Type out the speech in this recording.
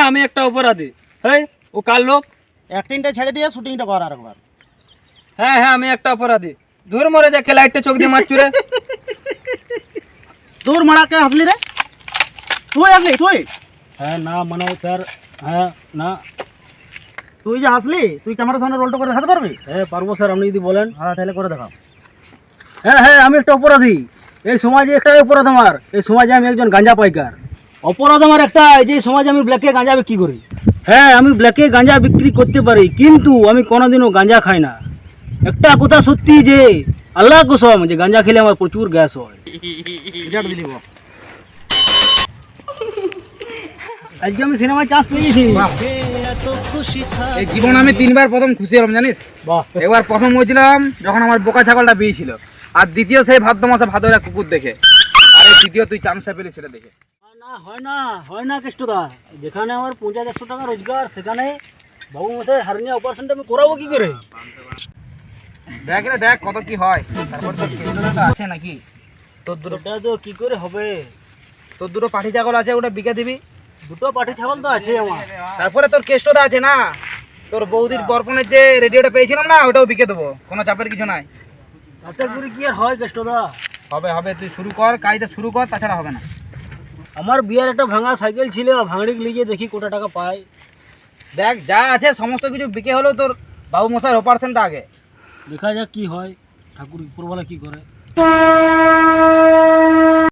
আমি একটা অপরাধী। হেই, ও কার লোক? অ্যাক্টিংটা ছেড়ে দিয়ে শুটিংটা কর আর একবার। হ্যাঁ হ্যাঁ, আমি একটা অপরাধী। দূর মরে যা, লাইটটা চোখ দিয়ে মারছু রে। তোর মারাকে হাসলি রে? তুই হাসলি? তুই? হ্যাঁ না মানে স্যার, হ্যাঁ না। তুই যে হাসলি, তুই ক্যামেরার সামনে রোলটা করে দেখাতে পারবি? হ্যাঁ পারবো স্যার, আপনি যদি বলেন। হ্যাঁ তাহলে করে দেখাও। হ্যাঁ হ্যাঁ, আমি একটা অপরাধী। এই সমাজে একটাই অপরাধ আমার, এই সমাজে আমি একজন গাঁজা পাইকার। অপরাধ আমার একটা, যে সমাজে আমি ব্ল্যাকে গাঁজা বিক্রি করি। হ্যাঁ, আমি ব্ল্যাকে গাঁজা বিক্রি করতে পারি, কিন্তু আমি কোনোদিনও গাঁজা খাই না। একটা কথা সত্যি যে আল্লাহ কসম, যে গাঁজা খেলে আমার প্রচুর গ্যাস হয়। আজকে আমি সিনেমায় চান্স পেয়েছি। এই জীবন আমি 3বার প্রথম খুশি হলাম জানিস। বাহ, একবার প্রথম হয়েছিলাম যখন আমার বোকা ছাগলটা বিয়েছিল, আর দ্বিতীয় সেই ভাদ্র মাসে ভাদরা কুকুর দেখে, আর এই তৃতীয় তুই চান্সটা পেলি সেটা দেখে। না হয় না কেষ্টদা। যেখানে আমার 50-100 টাকা রোজগার, সেখানে বাবু মশাই হার্নিয়া অপারেশনটা আমি করাবো কি করে? দেখ রে দেখ কত কি হয়, তারপর তোর কেষ্টটা আছে নাকি? ওটা তো কি করে হবে? তোর দুটো পাঠি ছাগল আছে, ওটা বিকে দিবি। দুটো পাটি ছাগল তো আছে আমার। তারপরে তোর কেষ্টটা আছে না, তোর বৌদির বর্পণের যে রেডিওটা পেয়েছিলাম না, ওটাও বিকে দেবো, কোনো চাপের কিছু নাই। তাতে করে কি আর হয় কেষ্টদা? হবে হবে, তুই শুরু কর, কাজটা শুরু কর, তাছাড়া হবে না। আমার বিয়ার একটা ভাঙা সাইকেল ছিল, ভাঙড়ি লিজে দেখি কোটা টাকা পাই। দেখ যা আছে সমস্ত কিছু বিকে হলেও তোর বাবু মশাইয়ের অপারেশনটা আগে। দেখা যাক কি হয়, ঠাকুর উপরওয়ালা কি করে।